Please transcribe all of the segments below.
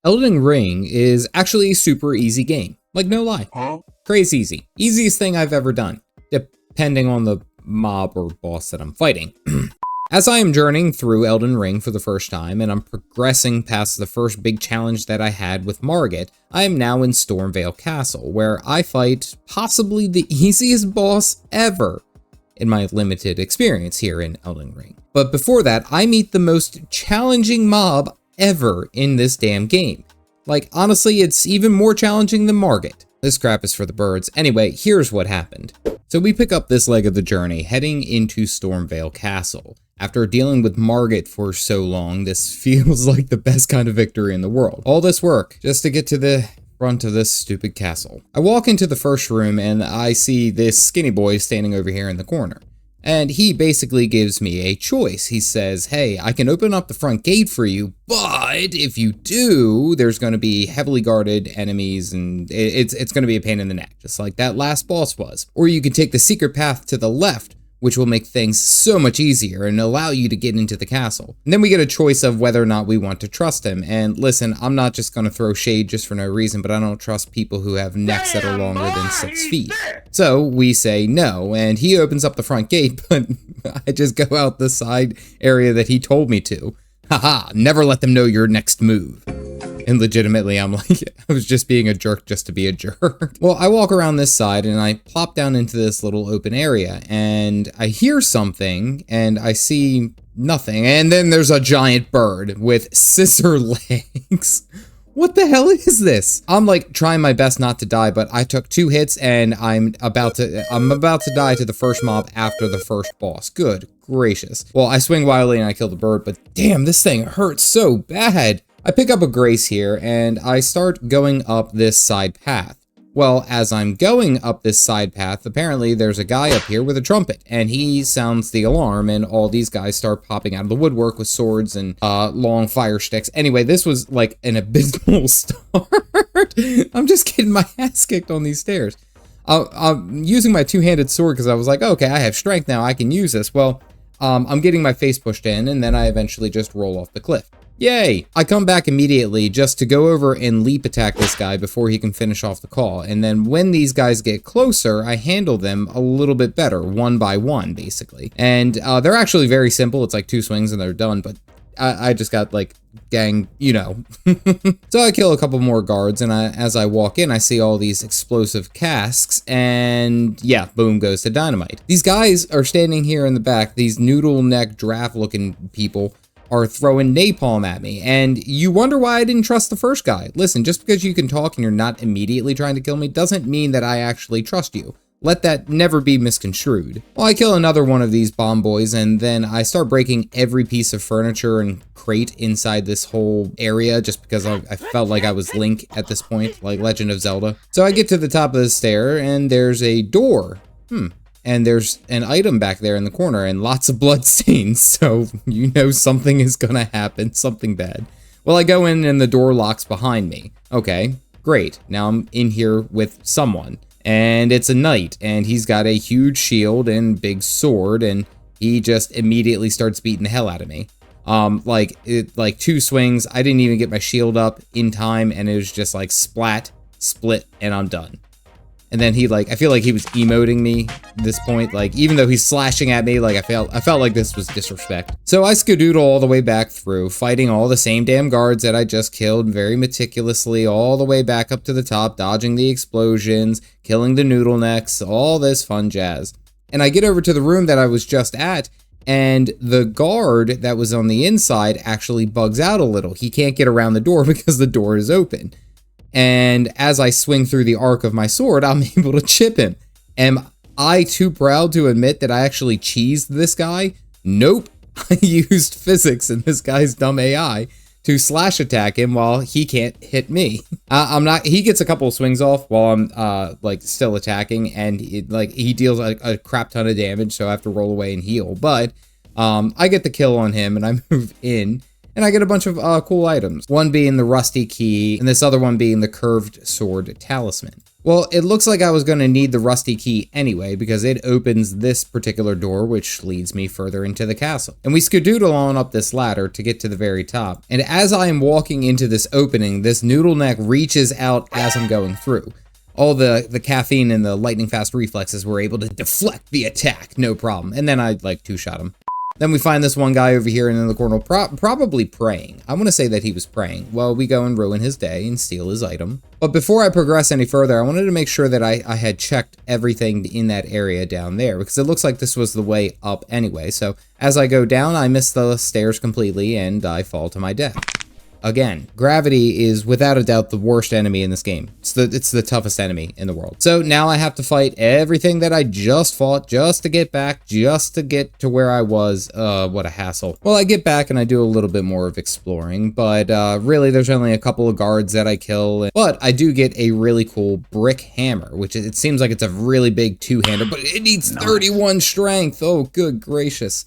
Elden Ring is actually a super easy game. Like, no lie. Crazy easy. Easiest thing I've ever done, depending on the mob or boss that I'm fighting. As I am journeying through Elden Ring for the first time, and I'm progressing past the first big challenge that I had with Margit, I am now in Stormveil Castle, where I fight possibly the easiest boss ever in my limited experience here in Elden Ring. But before that, I meet the most challenging mob ever in this damn game. Like, honestly, it's even more challenging than Margit. This crap is for the birds. Anyway, here's what happened. So we pick up this leg of the journey, heading into Stormveil Castle. After dealing with Margit for so long, this feels like the best kind of victory in the world. All this work, just to get to the front of this stupid castle. I walk into the first room and I see this skinny boy standing over here in the corner. And he basically gives me a choice. He says, hey, I can open up the front gate for you, but if you do, there's going to be heavily guarded enemies and it's going to be a pain in the neck, just like that last boss was. Or you can take the secret path to the left, which will make things so much easier and allow you to get into the castle. And then we get a choice of whether or not we want to trust him. And listen, I'm not just going to throw shade just for no reason, but I don't trust people who have necks that are longer than 6 feet. So we say no, and he opens up the front gate, but I just go out the side area that he told me to. Haha, never let them know your next move. And legitimately, I'm like, I was just being a jerk just to be a jerk. Well, I walk around this side and I plop down into this little open area and I hear something and I see nothing. And then there's a giant bird with scissor legs. What the hell is this? I'm like trying my best not to die, but I took 2 hits and I'm about to die to the first mob after the first boss. Good gracious. Well, I swing wildly and I kill the bird, but damn, this thing hurts so bad. I pick up a grace here and I start going up this side path. Well, as I'm going up this side path, apparently there's a guy up here with a trumpet and he sounds the alarm and all these guys start popping out of the woodwork with swords and long fire sticks. Anyway, this was like an abysmal start. I'm just getting my ass kicked on these stairs. I'm using my two-handed sword because I was like, okay, I have strength now, I can use this. Well, I'm getting my face pushed in and then I eventually just roll off the cliff. Yay! I come back immediately just to go over and leap attack this guy before he can finish off the call. And then when these guys get closer, I handle them a little bit better, one by one, basically. And they're actually very simple. It's like 2 swings and they're done, but I just got like, gang, you know. So I kill a couple more guards and as I walk in, I see all these explosive casks and yeah, boom goes the dynamite. These guys are standing here in the back, these noodle neck draft looking people are throwing napalm at me, and you wonder why I didn't trust the first guy. Listen, just because you can talk and you're not immediately trying to kill me doesn't mean that I actually trust you. Let that never be misconstrued. Well, I kill another one of these bomb boys, and then I start breaking every piece of furniture and crate inside this whole area just because I felt like I was Link at this point, like Legend of Zelda. So I get to the top of the stair, and there's a door. And there's an item back there in the corner and lots of blood stains, so you know something is gonna happen, something bad. Well, I go in and the door locks behind me. Okay, great. Now I'm in here with someone, and it's a knight, and he's got a huge shield and big sword, and he just immediately starts beating the hell out of me. Like 2 swings, I didn't even get my shield up in time, and it was just like splat, split, and I'm done. And then he I feel like he was emoting me at this point, like even though he's slashing at me, like I felt like this was disrespect. So I skedoodle all the way back through, fighting all the same damn guards that I just killed very meticulously, all the way back up to the top, dodging the explosions, killing the noodle necks, all this fun jazz. And I get over to the room that I was just at, and the guard that was on the inside actually bugs out a little. He can't get around the door because the door is open. And as I swing through the arc of my sword, I'm able to chip him. Am I too proud to admit that I actually cheesed this guy? Nope. I used physics and this guy's dumb AI to slash attack him while he can't hit me. He gets a couple of swings off while I'm still attacking, and he deals a crap ton of damage, so I have to roll away and heal. But I get the kill on him and I move in. And I get a bunch of cool items, one being the rusty key, and this other one being the curved sword talisman. Well, it looks like I was going to need the rusty key anyway, because it opens this particular door, which leads me further into the castle. And we skedoodle on up this ladder to get to the very top. And as I am walking into this opening, this noodle neck reaches out as I'm going through. All the caffeine and the lightning fast reflexes were able to deflect the attack, no problem. And then I like two-shot him. Then we find this one guy over here and in the corner, probably praying. I want to say that he was praying. Well, we go and ruin his day and steal his item. But before I progress any further, I wanted to make sure that I had checked everything in that area down there, because it looks like this was the way up anyway. So as I go down, I miss the stairs completely and I fall to my death. Again, gravity is without a doubt the worst enemy in this game. It's the toughest enemy in the world. So now I have to fight everything that I just fought just to get back, just to get to where I was. What a hassle. Well, I get back and I do a little bit more of exploring, but really there's only a couple of guards that I kill. But I do get a really cool brick hammer, which it seems like it's a really big two-hander, but it needs 31 strength. Oh, good gracious.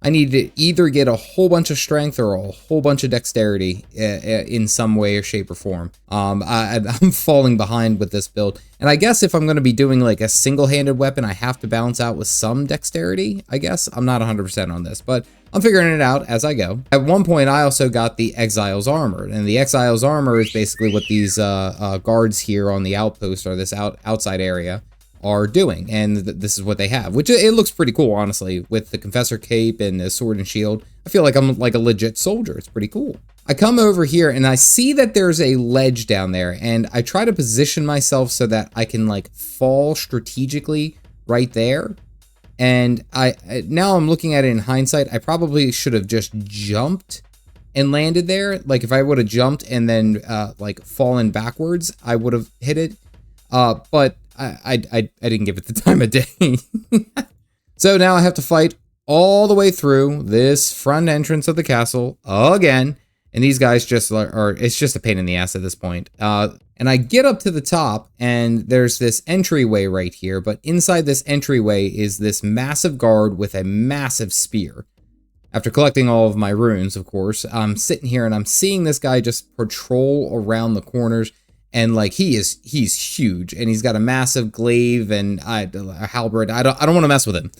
I need to either get a whole bunch of strength or a whole bunch of dexterity in some way or shape or form. I'm falling behind with this build. And I guess if I'm going to be doing like a single-handed weapon, I have to balance out with some dexterity, I guess. I'm not 100% on this, but I'm figuring it out as I go. At one point, I also got the Exile's Armor. And the Exile's Armor is basically what these guards here on the outpost or this outside area are doing, and this is what they have, which it looks pretty cool, honestly, with the Confessor cape and the sword and shield. I feel like I'm like a legit soldier. It's pretty cool. I come over here and I see that there's a ledge down there, and I try to position myself so that I can like fall strategically right there. And now I'm looking at it in hindsight, I probably should have just jumped and landed there. Like if I would have jumped and then like fallen backwards, I would have hit it. But I didn't give it the time of day. So now I have to fight all the way through this front entrance of the castle again. And these guys just are, it's just a pain in the ass at this point. And I get up to the top and there's this entryway right here. But inside this entryway is this massive guard with a massive spear. After collecting all of my runes, of course, I'm sitting here and I'm seeing this guy just patrol around the corners. And like he's huge, and he's got a massive glaive and a halberd. I don't want to mess with him.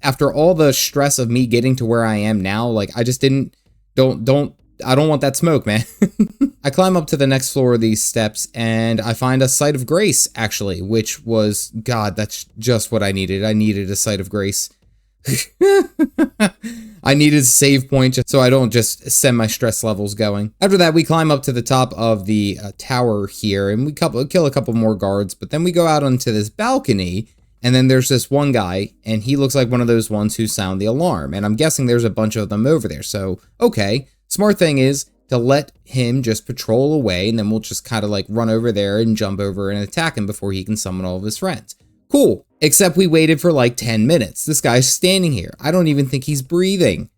After all the stress of me getting to where I am now, like I just I don't want that smoke, man. I climb up to the next floor of these steps and I find a site of grace, actually, which was, God, that's just what I needed. I needed a site of grace. I needed a save point so I don't just send my stress levels going. After that, we climb up to the top of the tower here and we kill a couple more guards, but then we go out onto this balcony and then there's this one guy and he looks like one of those ones who sound the alarm. And I'm guessing there's a bunch of them over there. So, okay, smart thing is to let him just patrol away and then we'll just kind of like run over there and jump over and attack him before he can summon all of his friends. Cool. Except we waited for like 10 minutes. This guy's standing here. I don't even think he's breathing.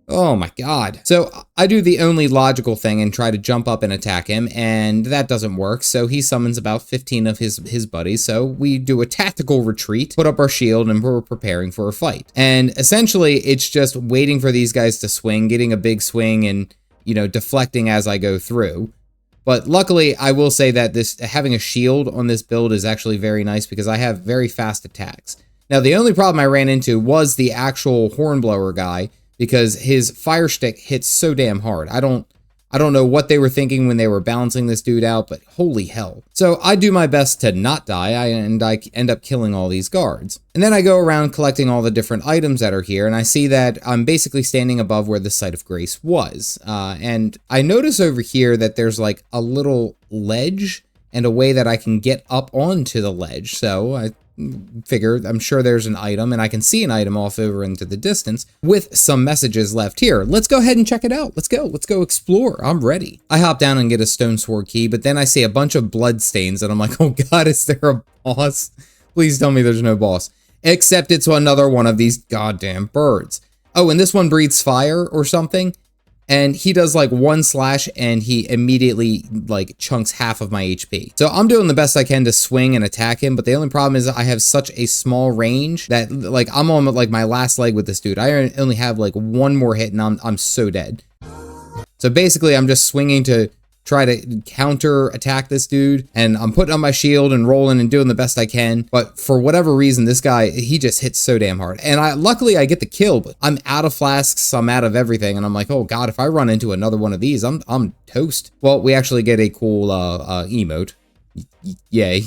Oh my God. So I do the only logical thing and try to jump up and attack him, and that doesn't work. So he summons about 15 of his buddies. So we do a tactical retreat, put up our shield, and we're preparing for a fight. And essentially it's just waiting for these guys to swing, getting a big swing and, you know, deflecting as I go through. But luckily, I will say that having a shield on this build is actually very nice because I have very fast attacks. Now, the only problem I ran into was the actual Hornblower guy because his fire stick hits so damn hard. I don't know what they were thinking when they were balancing this dude out, but holy hell. So I do my best to not die, and I end up killing all these guards. And then I go around collecting all the different items that are here, and I see that I'm basically standing above where the Site of Grace was. And I notice over here that there's like a little ledge and a way that I can get up onto the ledge. So I figured I'm sure there's an item, and I can see an item off over into the distance with some messages left here. Let's go ahead and check it out. Let's go explore. I'm ready. I hop down and get a stone sword key, but then I see a bunch of blood stains and I'm like, oh God, is there a boss? Please tell me there's no boss. Except it's another one of these goddamn birds. Oh, and this one breathes fire or something. And he does like one slash and he immediately like chunks half of my HP. So I'm doing the best I can to swing and attack him. But the only problem is I have such a small range that like I'm on like my last leg with this dude. I only have like one more hit and I'm so dead. So basically I'm just swinging to try to counter attack this dude, and I'm putting on my shield and rolling and doing the best I can. But for whatever reason, this guy, he just hits so damn hard. And luckily I get the kill, but I'm out of flasks, I'm out of everything, and I'm like, oh god, if I run into another one of these, I'm toast. Well, we actually get a cool emote. Yay.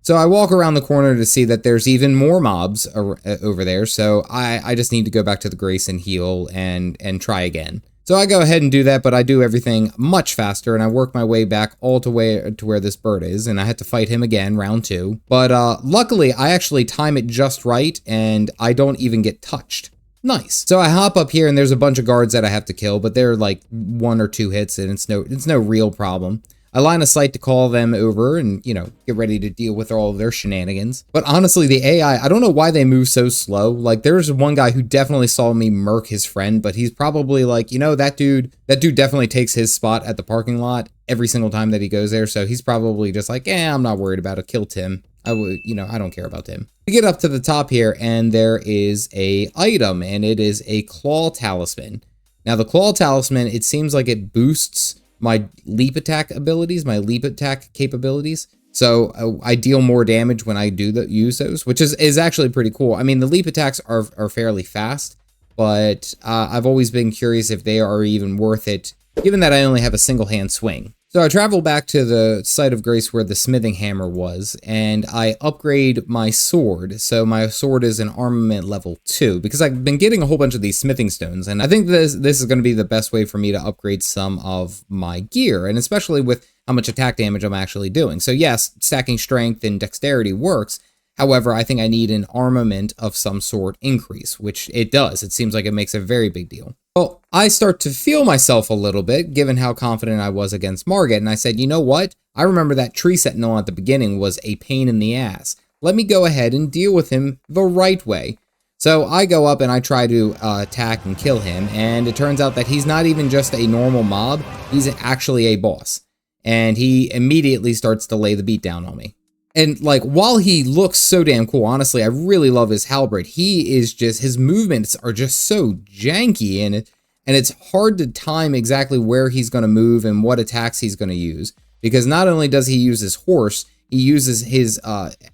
So I walk around the corner to see that there's even more mobs over there, so I just need to go back to the Grace and heal and try again. So I go ahead and do that, but I do everything much faster, and I work my way back all the way to where this bird is, and I had to fight him again, round 2. But luckily, I actually time it just right, and I don't even get touched. Nice. So I hop up here, and there's a bunch of guards that I have to kill, but they're like 1 or 2 hits, and it's no real problem. I line of sight to call them over and, you know, get ready to deal with all of their shenanigans. But honestly, the AI, I don't know why they move so slow. Like, there's one guy who definitely saw me murk his friend, but he's probably like, you know, that dude definitely takes his spot at the parking lot every single time that he goes there. So he's probably just like, I'm not worried about it. Kill Tim. I don't care about Tim. We get up to the top here, and there is a item, and it is a claw talisman. Now, the claw talisman, it seems like it boosts my leap attack abilities, my leap attack capabilities. So I deal more damage when I use those, which is actually pretty cool. I mean, the leap attacks are fairly fast, but I've always been curious if they are even worth it, given that I only have a single hand swing. So I travel back to the site of grace where the smithing hammer was, and I upgrade my sword. So my sword is an armament level 2, because I've been getting a whole bunch of these smithing stones, and I think this is going to be the best way for me to upgrade some of my gear, and especially with how much attack damage I'm actually doing. So yes, stacking strength and dexterity works. However, I think I need an armament of some sort increase, which it does. It seems like it makes a very big deal. Well, I start to feel myself a little bit, given how confident I was against Margit, and I said, you know what? I remember that tree sentinel at the beginning was a pain in the ass. Let me go ahead and deal with him the right way. So I go up and I try to attack and kill him, and it turns out that he's not even just a normal mob, he's actually a boss. And he immediately starts to lay the beat down on me. And like, while he looks so damn cool, honestly, I really love his halberd. His movements are just so janky, and it's hard to time exactly where he's going to move and what attacks he's going to use. Because not only does he use his horse, he uses his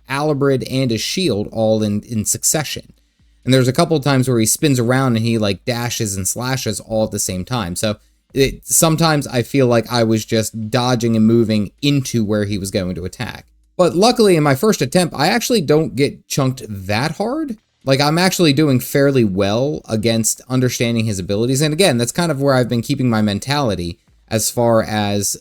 halberd and his shield all in succession. And there's a couple of times where he spins around and he like dashes and slashes all at the same time. So sometimes I feel like I was just dodging and moving into where he was going to attack. But luckily, in my first attempt, I actually don't get chunked that hard. Like, I'm actually doing fairly well against understanding his abilities. And again, that's kind of where I've been keeping my mentality as far as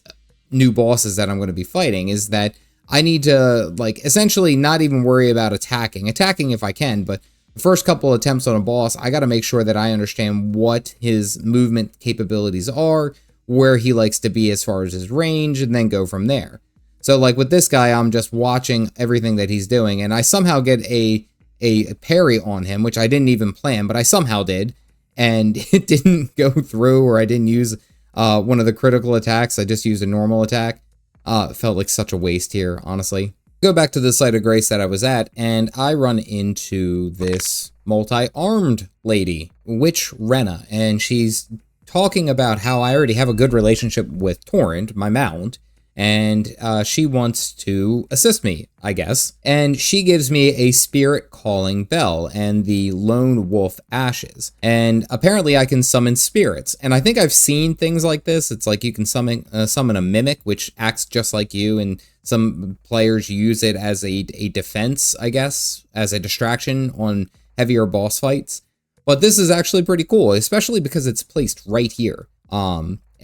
new bosses that I'm going to be fighting, is that I need to, like, essentially not even worry about attacking. Attacking if I can, but the first couple attempts on a boss, I got to make sure that I understand what his movement capabilities are, where he likes to be as far as his range, and then go from there. So like with this guy, I'm just watching everything that he's doing, and I somehow get a parry on him, which I didn't even plan, but I somehow did, and it didn't go through, or I didn't use one of the critical attacks. I just used a normal attack. It felt like such a waste here, honestly. Go back to the site of grace that I was at, and I run into this multi-armed lady, Witch Renna, and she's talking about how I already have a good relationship with Torrent, my mount, and she wants to assist me, I guess. And she gives me a spirit calling bell and the lone wolf ashes. And apparently I can summon spirits. And I think I've seen things like this. It's like you can summon a mimic, which acts just like you, and some players use it as a defense, I guess, as a distraction on heavier boss fights. But this is actually pretty cool, especially because it's placed right here.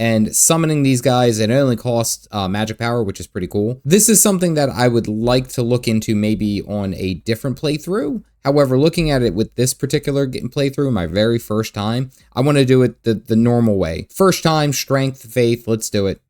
And summoning these guys, it only costs magic power, which is pretty cool. This is something that I would like to look into maybe on a different playthrough. However, looking at it with this particular playthrough, my very first time, I want to do it the normal way. First time, strength, faith, let's do it.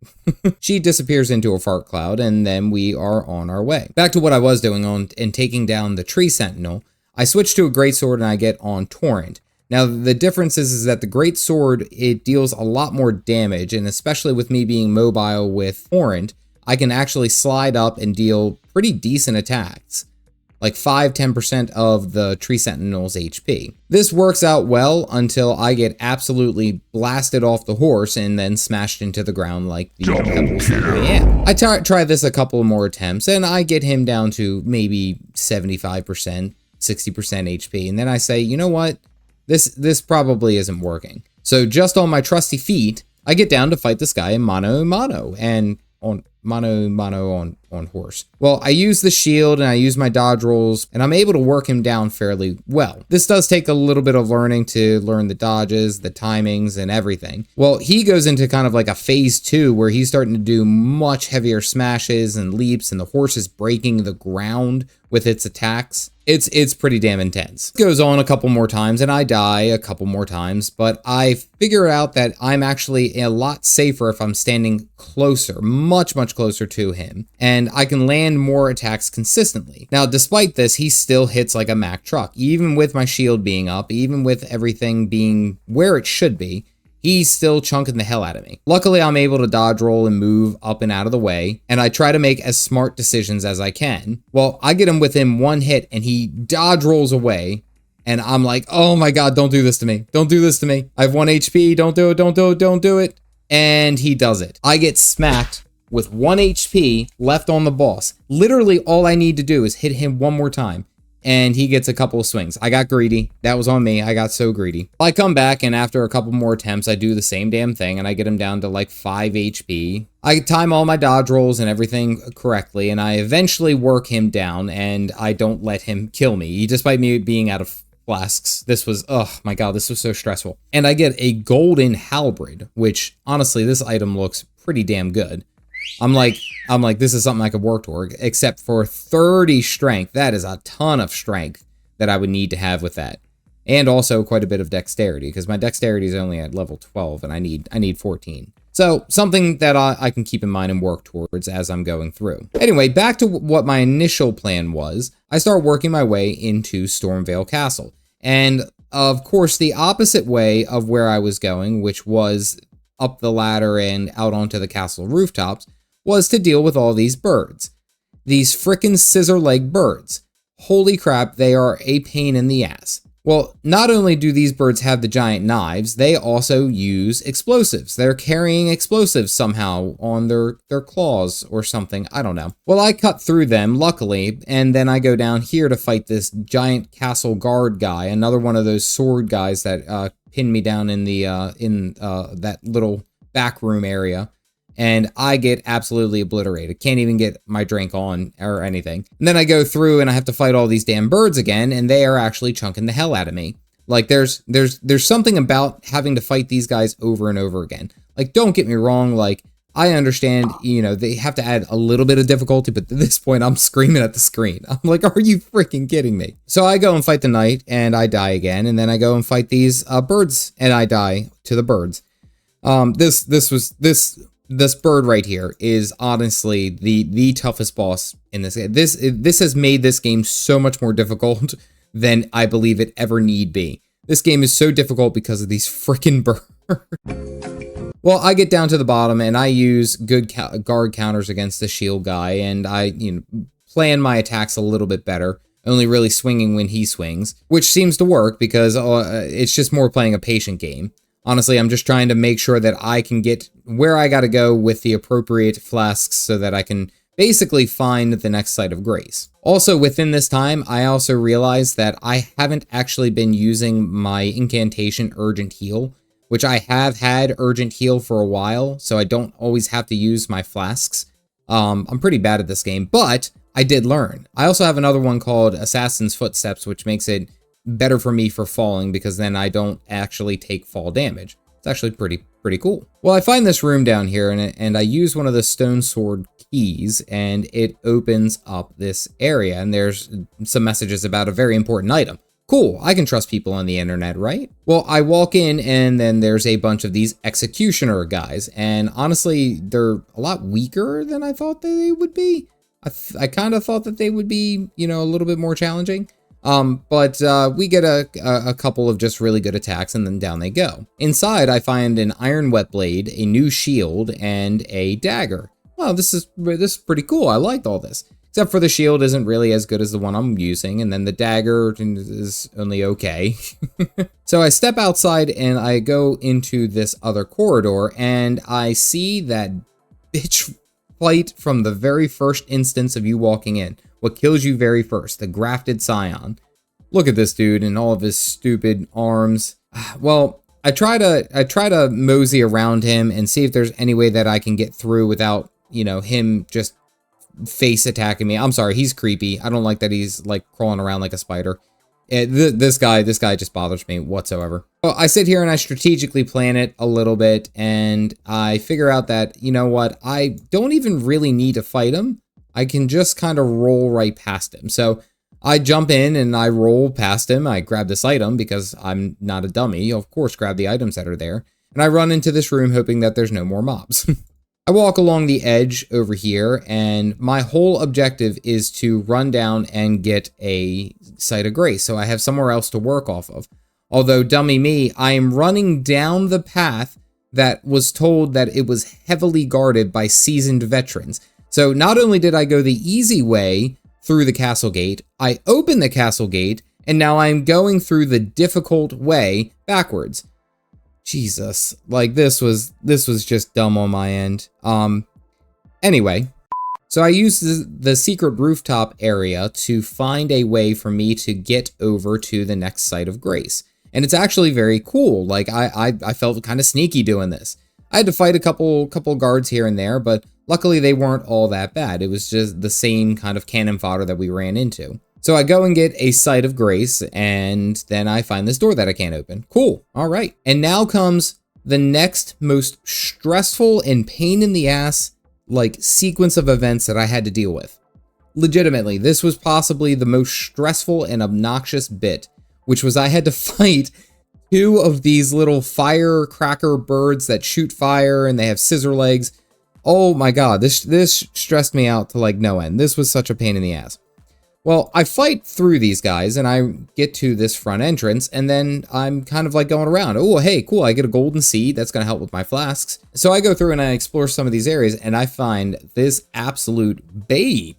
She disappears into a fart cloud, and then we are on our way. Back to what I was doing and taking down the tree sentinel, I switch to a greatsword and I get on Torrent. Now, the difference is that the greatsword, it deals a lot more damage, and especially with me being mobile with Torrent, I can actually slide up and deal pretty decent attacks. like 5-10% of the tree sentinel's HP. This works out well until I get absolutely blasted off the horse and then smashed into the ground like the pebbles that I am. I try this a couple more attempts and I get him down to maybe 75%, 60% HP. And then I say, you know what? This probably isn't working. So just on my trusty feet, I get down to fight this guy in mano a mano and on horse. Well, I use the shield and I use my dodge rolls and I'm able to work him down fairly well. This does take a little bit of learning to learn the dodges, the timings, and everything. Well, he goes into kind of like a phase 2 where he's starting to do much heavier smashes and leaps and the horse is breaking the ground with its attacks. It's pretty damn intense. It goes on a couple more times and I die a couple more times, but I figure out that I'm actually a lot safer if I'm standing closer, much closer to him, and I can land more attacks consistently. Now, despite this, he still hits like a Mack truck, even with my shield being up, even with everything being where it should be. He's still chunking the hell out of me. Luckily, I'm able to dodge roll and move up and out of the way, and I try to make as smart decisions as I can. Well, I get him within one hit, and he dodge rolls away, and I'm like, oh my god, don't do this to me. Don't do this to me. I have 1 HP, don't do it, don't do it, don't do it. And he does it. I get smacked with 1 HP left on the boss. Literally, all I need to do is hit him one more time. And he gets a couple of swings. I got greedy. That was on me. I got so greedy. I come back, and after a couple more attempts, I do the same damn thing, and I get him down to like 5 HP. I time all my dodge rolls and everything correctly, and I eventually work him down, and I don't let him kill me. Despite me being out of flasks, this was, oh my god, this was so stressful. And I get a golden halberd, which, honestly, this item looks pretty damn good. I'm like, this is something I could work toward, except for 30 strength. That is a ton of strength that I would need to have with that. And also quite a bit of dexterity, because my dexterity is only at level 12, and I need 14. So, something that I can keep in mind and work towards as I'm going through. Anyway, back to what my initial plan was. I start working my way into Stormveil Castle. And, of course, the opposite way of where I was going, which was up the ladder and out onto the castle rooftops, was to deal with all these birds. These frickin' scissor leg birds. Holy crap, they are a pain in the ass. Well, not only do these birds have the giant knives, they also use explosives. They're carrying explosives somehow on their claws or something, I don't know. Well, I cut through them, luckily, and then I go down here to fight this giant castle guard guy, another one of those sword guys that pinned me down in the that little back room area. And I get absolutely obliterated. Can't even get my drink on or anything. And then I go through and I have to fight all these damn birds again, and they are actually chunking the hell out of me. Like, there's something about having to fight these guys over and over again. Like, don't get me wrong, like, I understand, you know, they have to add a little bit of difficulty, but at this point, I'm screaming at the screen. I'm like, are you freaking kidding me? So I go and fight the knight, and I die again, and then I go and fight these birds, and I die to the birds. This bird right here is honestly the toughest boss in this game. This has made this game so much more difficult than I believe it ever need be. This game is so difficult because of these freaking birds. Well, I get down to the bottom and I use good guard counters against the shield guy, and I plan my attacks a little bit better, only really swinging when he swings, which seems to work because it's just more playing a patient game. Honestly, I'm just trying to make sure that I can get where I gotta go with the appropriate flasks so that I can basically find the next site of grace. Also, within this time, I also realized that I haven't actually been using my incantation Urgent Heal, which I have had Urgent Heal for a while, so I don't always have to use my flasks. I'm pretty bad at this game, but I did learn. I also have another one called Assassin's Footsteps, which makes it better for me for falling because then I don't actually take fall damage. It's actually pretty cool. Well, I find this room down here and I use one of the stone sword keys and it opens up this area and there's some messages about a very important item. Cool, I can trust people on the internet, right? Well, I walk in and then there's a bunch of these executioner guys, and honestly, they're a lot weaker than I thought they would be. I kind of thought that they would be, a little bit more challenging. But we get a couple of just really good attacks and then down they go. Inside, I find an iron wet blade, a new shield, and a dagger. Wow, this is pretty cool. I liked all this. except for the shield isn't really as good as the one I'm using, and then the dagger is only okay. So I step outside and I go into this other corridor, and I see that bitch fight from the very first instance of you walking in. What kills you very first, the grafted scion. Look at this dude and all of his stupid arms. Well, I try to mosey around him and see if there's any way that I can get through without, you know, him just face attacking me. I'm sorry, he's creepy. I don't like that he's like crawling around like a spider. This guy just bothers me whatsoever. Well, I sit here and I strategically plan it a little bit, and I figure out that, you know what, I don't even really need to fight him. I can just kind of roll right past him. So I jump in and I roll past him. I grab this item because I'm not a dummy. Of course, grab the items that are there. And I run into this room hoping that there's no more mobs. I walk along the edge over here, and my whole objective is to run down and get a Site of Grace, so I have somewhere else to work off of. Although, dummy me, I am running down the path that was told that it was heavily guarded by seasoned veterans. So not only did I go the easy way through the castle gate, I opened the castle gate, and now I'm going through the difficult way backwards. Jesus, like this was just dumb on my end. Anyway, so I used the secret rooftop area to find a way for me to get over to the next Site of Grace. And it's actually very cool. Like I felt kind of sneaky doing this. I had to fight a couple guards here and there, but luckily they weren't all that bad. It was just the same kind of cannon fodder that we ran into. So I go and get a Site of Grace, and then I find this door that I can't open. Cool. All right. And now comes the next most stressful and pain in the ass, like, sequence of events that I had to deal with. Legitimately, this was possibly the most stressful and obnoxious bit, which was I had to fight two of these little firecracker birds that shoot fire, and they have scissor legs. Oh my god, this stressed me out to, like, no end. This was such a pain in the ass. Well, I fight through these guys, and I get to this front entrance, and then I'm kind of like going around. Oh, hey, cool, I get a golden seed. That's going to help with my flasks. So I go through and I explore some of these areas, and I find this absolute babe.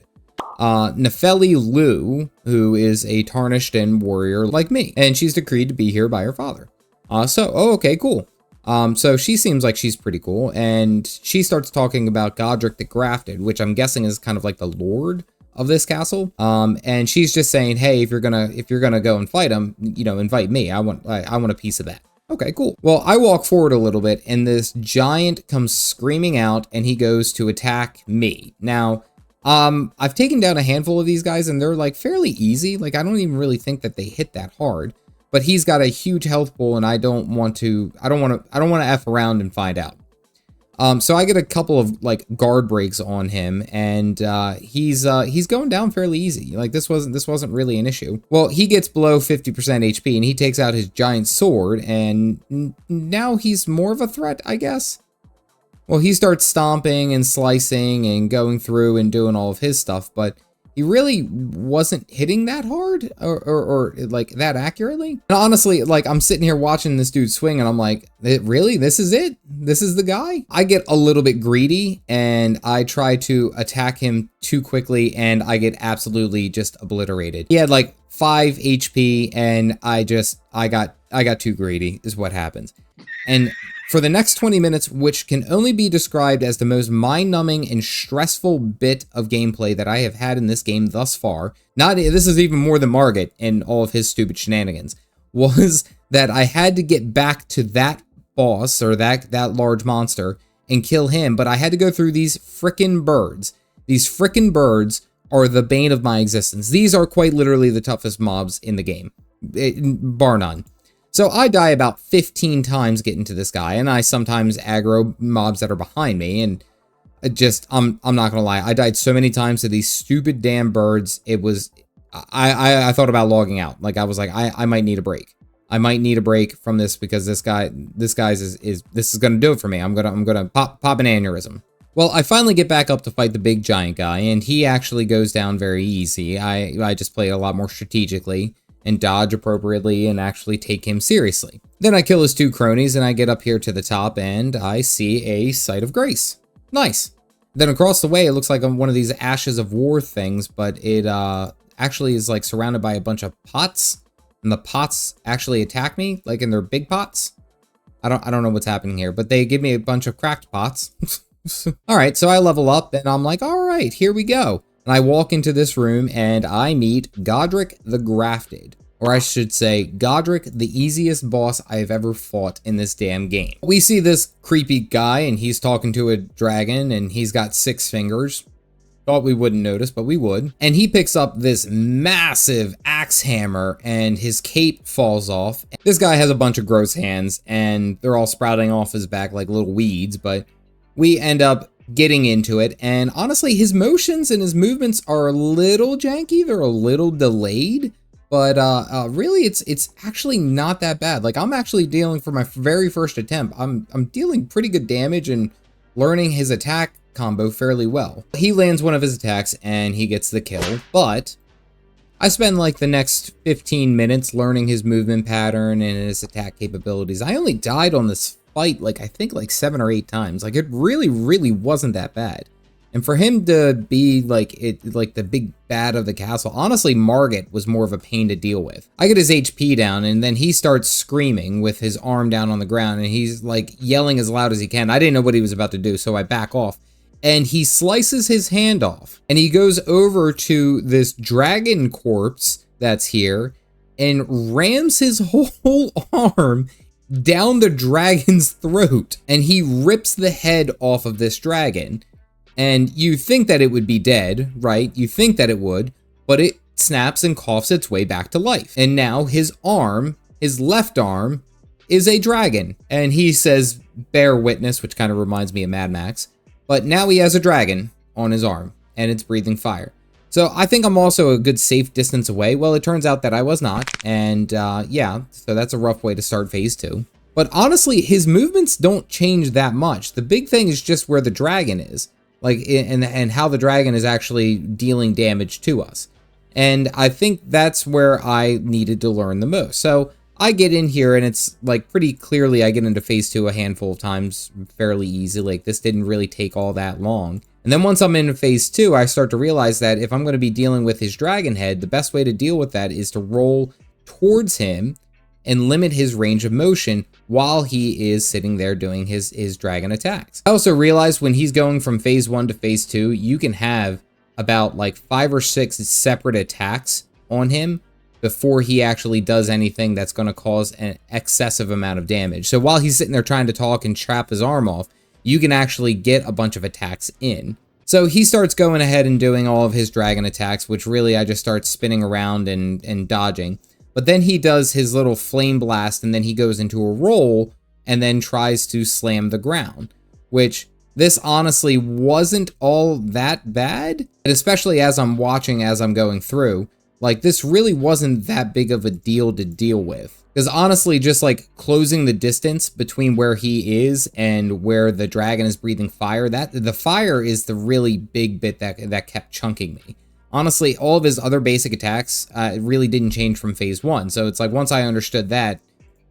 Nefeli Lu, who is a tarnished and warrior like me, and she's decreed to be here by her father. Okay, cool. So she seems like she's pretty cool, and she starts talking about Godric the Grafted, which I'm guessing is kind of like the lord of this castle. And she's just saying, hey, if you're gonna go and fight him, you know, invite me. I want a piece of that. Okay, cool. Well, I walk forward a little bit, and this giant comes screaming out, and he goes to attack me. Now, I've taken down a handful of these guys, and they're like fairly easy. Like, I don't even really think that they hit that hard. But he's got a huge health pool, and I don't want to F around and find out. So I get a couple of like guard breaks on him, and he's going down fairly easy. Like this wasn't really an issue. Well, he gets below 50% HP, and he takes out his giant sword, and now he's more of a threat, I guess. Well, he starts stomping and slicing and going through and doing all of his stuff, but he really wasn't hitting that hard or like that accurately. And honestly, like I'm sitting here watching this dude swing, and I'm like, really? This is it? This is the guy? I get a little bit greedy, and I try to attack him too quickly, and I get absolutely just obliterated. He had like 5 HP, and I got too greedy is what happens. And for the next 20 minutes, which can only be described as the most mind-numbing and stressful bit of gameplay that I have had in this game thus far, this is even more than Margit and all of his stupid shenanigans, was that I had to get back to that boss, or that large monster, and kill him, but I had to go through these frickin' birds. These frickin' birds are the bane of my existence. These are quite literally the toughest mobs in the game, bar none. So I die about 15 times getting to this guy, and I sometimes aggro mobs that are behind me, and I'm not gonna lie, I died so many times to these stupid damn birds. It was, I thought about logging out. Like I was like, I might need a break. I might need a break from this, because this is gonna do it for me. I'm gonna pop an aneurysm. Well, I finally get back up to fight the big giant guy, and he actually goes down very easy. I just play a lot more strategically and dodge appropriately and actually take him seriously. Then I kill his 2 cronies, and I get up here to the top, and I see a Site of Grace. Nice. Then across the way, it looks like I'm one of these Ashes of War things, but it actually is like surrounded by a bunch of pots, and the pots actually attack me, like in their big pots. I don't know what's happening here, but they give me a bunch of cracked pots. All right, so I level up, and I'm like, all right, here we go. And I walk into this room, and I meet Godric the Grafted. Or I should say, Godric, the easiest boss I've ever fought in this damn game. We see this creepy guy, and he's talking to a dragon, and he's got 6 fingers. Thought we wouldn't notice, but we would. And he picks up this massive axe hammer, and his cape falls off. This guy has a bunch of gross hands, and they're all sprouting off his back like little weeds, but we end up getting into it. And honestly, his motions and his movements are a little janky. They're a little delayed. But really, it's actually not that bad. Like, I'm actually dealing, for my very first attempt, I'm dealing pretty good damage and learning his attack combo fairly well. He lands one of his attacks and he gets the kill, but I spend like the next 15 minutes learning his movement pattern and his attack capabilities. I only died on this fight like, I think like 7 or 8 times. Like, it really wasn't that bad. And for him to be like the big bad of the castle, honestly, Margit was more of a pain to deal with. I get his HP down, and then he starts screaming with his arm down on the ground, and he's like yelling as loud as he can. I didn't know what he was about to do, so I back off. And he slices his hand off, and he goes over to this dragon corpse that's here and rams his whole arm down the dragon's throat. And he rips the head off of this dragon. And you think that it would be dead, right? You think that it would, but it snaps and coughs its way back to life. And now his arm, his left arm, is a dragon. And he says, bear witness, which kind of reminds me of Mad Max. But now he has a dragon on his arm, and it's breathing fire. So I think I'm also a good safe distance away. Well, it turns out that I was not. And yeah, so that's a rough way to start phase 2. But honestly, his movements don't change that much. The big thing is just where the dragon is. Like, and how the dragon is actually dealing damage to us. And I think that's where I needed to learn the most. So I get in here, and it's like pretty clearly I get into phase 2 a handful of times fairly easy. Like, this didn't really take all that long. And then once I'm in phase 2, I start to realize that if I'm going to be dealing with his dragon head, the best way to deal with that is to roll towards him and limit his range of motion while he is sitting there doing his dragon attacks. I also realized when he's going from phase 1 to phase 2, you can have about like 5 or 6 separate attacks on him before he actually does anything that's going to cause an excessive amount of damage. So while he's sitting there trying to talk and chop his arm off, you can actually get a bunch of attacks in. So he starts going ahead and doing all of his dragon attacks, which really I just start spinning around and dodging. But then he does his little flame blast, and then he goes into a roll and then tries to slam the ground, which this honestly wasn't all that bad. And especially as I'm watching, as I'm going through, like, this really wasn't that big of a deal to deal with. Because honestly, just like closing the distance between where he is and where the dragon is breathing fire, that the fire is the really big bit that kept chunking me. Honestly, all of his other basic attacks really didn't change from phase 1. So it's like, once I understood that,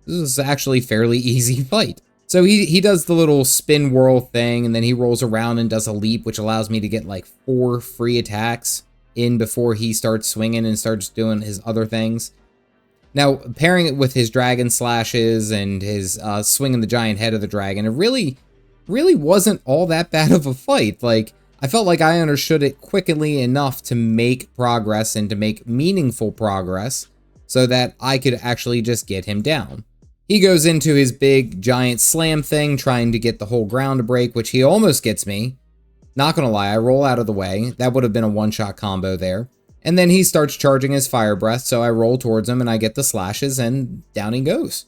this was actually a fairly easy fight. So he does the little spin whirl thing, and then he rolls around and does a leap, which allows me to get like 4 free attacks in before he starts swinging and starts doing his other things. Now, pairing it with his dragon slashes and his swinging the giant head of the dragon, it really wasn't all that bad of a fight. Like, I felt like I understood it quickly enough to make progress and to make meaningful progress so that I could actually just get him down. He goes into his big giant slam thing, trying to get the whole ground to break, which he almost gets me. Not gonna lie, I roll out of the way. That would have been a one-shot combo there. And then he starts charging his fire breath, so I roll towards him and I get the slashes, and down he goes.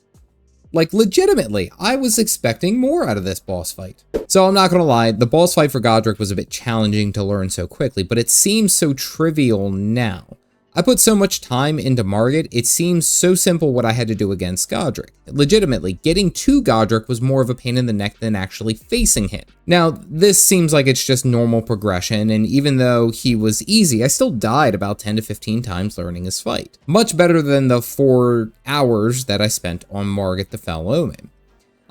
Like, legitimately, I was expecting more out of this boss fight. So I'm not gonna lie, the boss fight for Godric was a bit challenging to learn so quickly, but it seems so trivial now. I put so much time into Margit, it seems so simple what I had to do against Godric. Legitimately, getting to Godric was more of a pain in the neck than actually facing him. Now, this seems like it's just normal progression, and even though he was easy, I still died about 10 to 15 times learning his fight. Much better than the 4 hours that I spent on Margit the Foul Omen.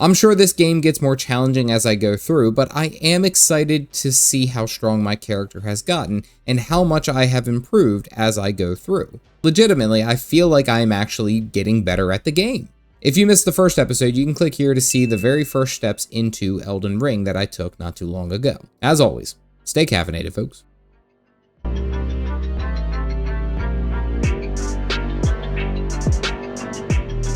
I'm sure this game gets more challenging as I go through, but I am excited to see how strong my character has gotten and how much I have improved as I go through. Legitimately, I feel like I am actually getting better at the game. If you missed the first episode, you can click here to see the very first steps into Elden Ring that I took not too long ago. As always, stay caffeinated, folks.